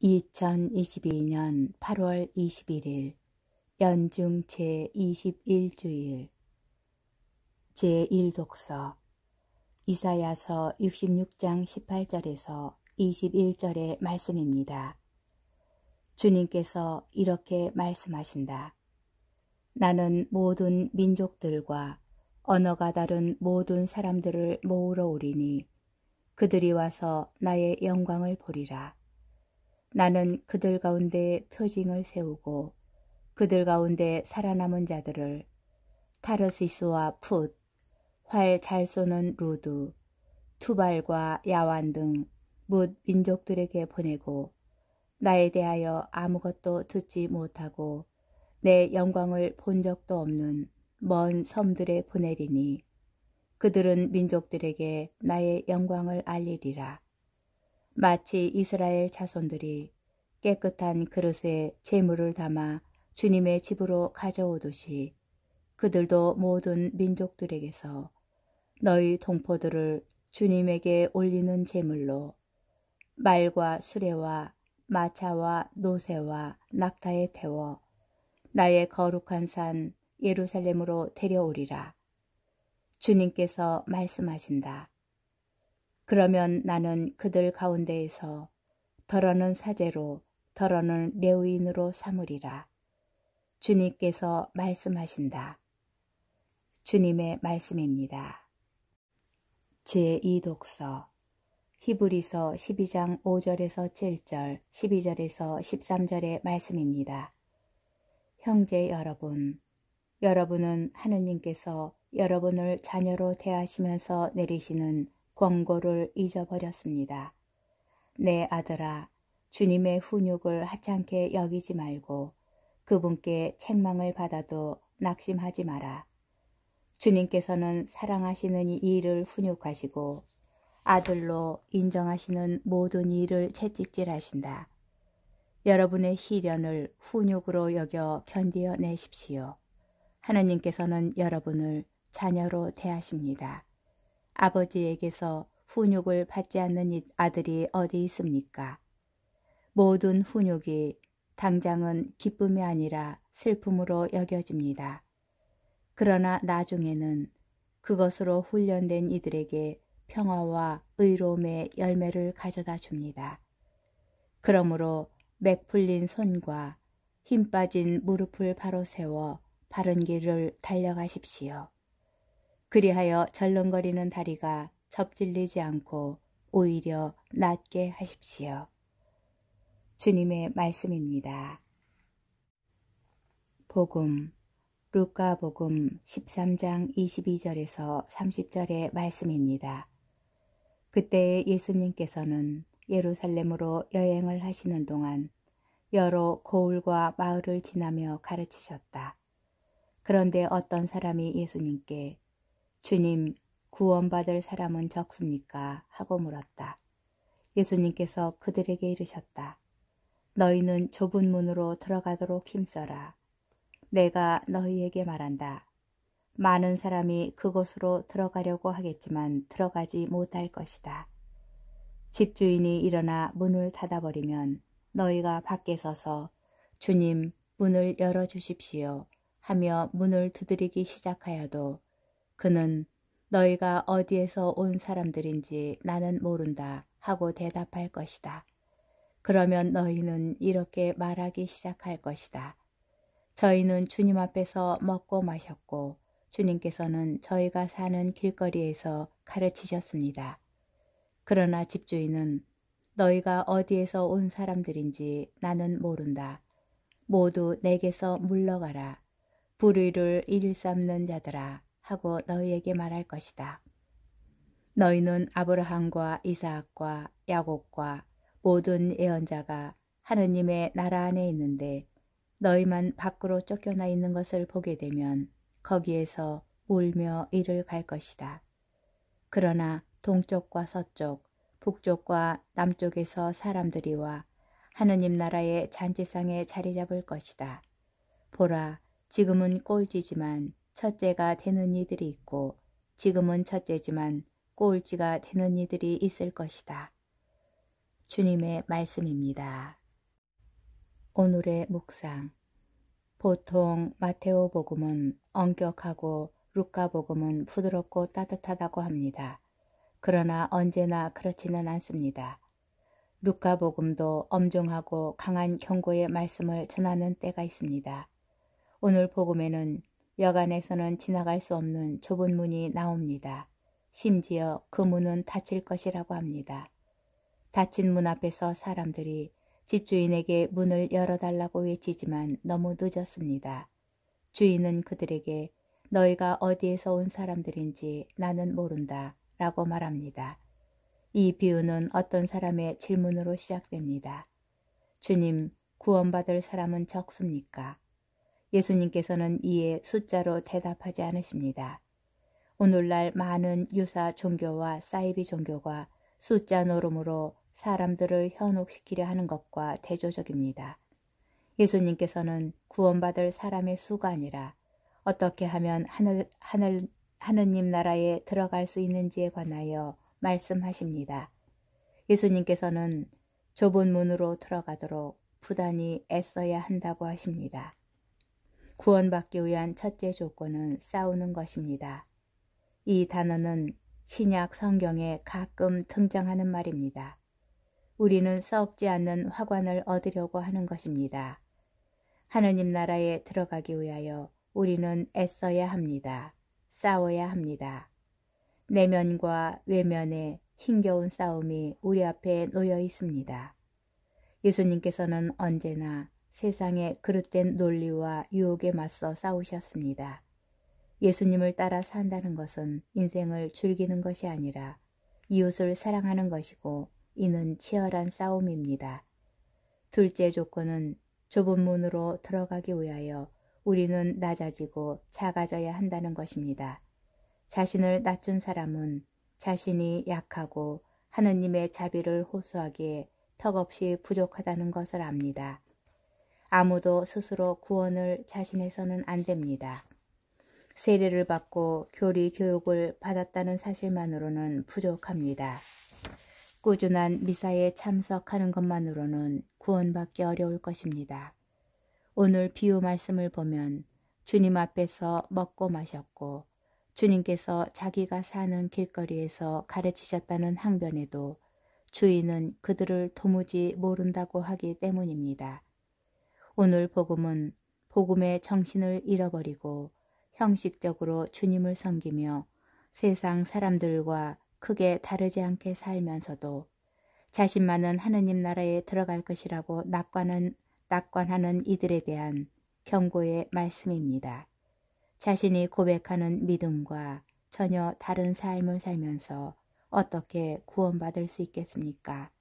2022년 8월 21일 연중 제21주일 제1독서 이사야서 66장 18절에서 21절의 말씀입니다. 주님께서 이렇게 말씀하신다. 나는 모든 민족들과 언어가 다른 모든 사람들을 모으러 오리니 그들이 와서 나의 영광을 보리라. 나는 그들 가운데 표징을 세우고 그들 가운데 살아남은 자들을 타르시스와 풋, 활 잘 쏘는 루드, 투발과 야완 등 뭇 민족들에게 보내고 나에 대하여 아무것도 듣지 못하고 내 영광을 본 적도 없는 먼 섬들에 보내리니 그들은 민족들에게 나의 영광을 알리리라. 마치 이스라엘 자손들이 깨끗한 그릇에 재물을 담아 주님의 집으로 가져오듯이 그들도 모든 민족들에게서 너희 동포들을 주님에게 올리는 제물로 말과 수레와 마차와 노새와 낙타에 태워 나의 거룩한 산 예루살렘으로 데려오리라. 주님께서 말씀하신다. 그러면 나는 그들 가운데에서 더러는 사제로 더러는 레위인으로 삼으리라. 주님께서 말씀하신다. 주님의 말씀입니다. 제2독서 히브리서 12장 5절에서 7절, 12절에서 13절의 말씀입니다. 형제 여러분, 여러분은 하느님께서 여러분을 자녀로 대하시면서 내리시는 권고를 잊어버렸습니다. 내 아들아, 주님의 훈육을 하찮게 여기지 말고 그분께 책망을 받아도 낙심하지 마라. 주님께서는 사랑하시는 이를 훈육하시고 아들로 인정하시는 모든 이를 채찍질하신다. 여러분의 시련을 훈육으로 여겨 견디어 내십시오. 하느님께서는 여러분을 자녀로 대하십니다. 아버지에게서 훈육을 받지 않는 아들이 어디 있습니까? 모든 훈육이 당장은 기쁨이 아니라 슬픔으로 여겨집니다. 그러나 나중에는 그것으로 훈련된 이들에게 평화와 의로움의 열매를 가져다 줍니다. 그러므로 맥 풀린 손과 힘 빠진 무릎을 바로 세워 바른 길을 달려가십시오. 그리하여 절렁거리는 다리가 접질리지 않고 오히려 낫게 하십시오. 주님의 말씀입니다. 복음 루카복음 13장 22절에서 30절의 말씀입니다. 그때 예수님께서는 예루살렘으로 여행을 하시는 동안 여러 고을과 마을을 지나며 가르치셨다. 그런데 어떤 사람이 예수님께 주님, 구원받을 사람은 적습니까? 하고 물었다. 예수님께서 그들에게 이르셨다. 너희는 좁은 문으로 들어가도록 힘써라. 내가 너희에게 말한다. 많은 사람이 그곳으로 들어가려고 하겠지만 들어가지 못할 것이다. 집주인이 일어나 문을 닫아버리면 너희가 밖에 서서 주님, 문을 열어주십시오 하며 문을 두드리기 시작하여도 그는 너희가 어디에서 온 사람들인지 나는 모른다 하고 대답할 것이다. 그러면 너희는 이렇게 말하기 시작할 것이다. 저희는 주님 앞에서 먹고 마셨고 주님께서는 저희가 사는 길거리에서 가르치셨습니다. 그러나 집주인은 너희가 어디에서 온 사람들인지 나는 모른다. 모두 내게서 물러가라. 불의를 일삼는 자들아 하고 너희에게 말할 것이다. 너희는 아브라함과 이삭과 야곱과 모든 예언자가 하느님의 나라 안에 있는데 너희만 밖으로 쫓겨나 있는 것을 보게 되면 거기에서 울며 이를 갈 것이다. 그러나 동쪽과 서쪽, 북쪽과 남쪽에서 사람들이 와 하느님 나라의 잔치상에 자리 잡을 것이다. 보라, 지금은 꼴찌지만 첫째가 되는 이들이 있고 지금은 첫째지만 꼴찌가 되는 이들이 있을 것이다. 주님의 말씀입니다. 오늘의 묵상. 보통 마테오 복음은 엄격하고 루카 복음은 부드럽고 따뜻하다고 합니다. 그러나 언제나 그렇지는 않습니다. 루카 복음도 엄중하고 강한 경고의 말씀을 전하는 때가 있습니다. 오늘 복음에는 여간에서는 지나갈 수 없는 좁은 문이 나옵니다. 심지어 그 문은 닫힐 것이라고 합니다. 닫힌 문 앞에서 사람들이 집주인에게 문을 열어달라고 외치지만 너무 늦었습니다. 주인은 그들에게 너희가 어디에서 온 사람들인지 나는 모른다 라고 말합니다. 이 비유는 어떤 사람의 질문으로 시작됩니다. 주님, 구원받을 사람은 적습니까? 예수님께서는 이에 숫자로 대답하지 않으십니다. 오늘날 많은 유사 종교와 사이비 종교가 숫자 노름으로 사람들을 현혹시키려 하는 것과 대조적입니다. 예수님께서는 구원받을 사람의 수가 아니라 어떻게 하면 하느님 나라에 들어갈 수 있는지에 관하여 말씀하십니다. 예수님께서는 좁은 문으로 들어가도록 부단히 애써야 한다고 하십니다. 구원받기 위한 첫째 조건은 싸우는 것입니다. 이 단어는 신약 성경에 가끔 등장하는 말입니다. 우리는 썩지 않는 화관을 얻으려고 하는 것입니다. 하느님 나라에 들어가기 위하여 우리는 애써야 합니다. 싸워야 합니다. 내면과 외면의 힘겨운 싸움이 우리 앞에 놓여 있습니다. 예수님께서는 언제나 세상의 그릇된 논리와 유혹에 맞서 싸우셨습니다. 예수님을 따라 산다는 것은 인생을 즐기는 것이 아니라 이웃을 사랑하는 것이고 이는 치열한 싸움입니다. 둘째 조건은 좁은 문으로 들어가기 위하여 우리는 낮아지고 작아져야 한다는 것입니다. 자신을 낮춘 사람은 자신이 약하고 하느님의 자비를 호소하기에 턱없이 부족하다는 것을 압니다. 아무도 스스로 구원을 자신해서는 안 됩니다. 세례를 받고 교리 교육을 받았다는 사실만으로는 부족합니다. 꾸준한 미사에 참석하는 것만으로는 구원받기 어려울 것입니다. 오늘 비유 말씀을 보면 주님 앞에서 먹고 마셨고 주님께서 자기가 사는 길거리에서 가르치셨다는 항변에도 주인은 그들을 도무지 모른다고 하기 때문입니다. 오늘 복음은 복음의 정신을 잃어버리고 형식적으로 주님을 섬기며 세상 사람들과 크게 다르지 않게 살면서도 자신만은 하느님 나라에 들어갈 것이라고 낙관하는 이들에 대한 경고의 말씀입니다. 자신이 고백하는 믿음과 전혀 다른 삶을 살면서 어떻게 구원받을 수 있겠습니까?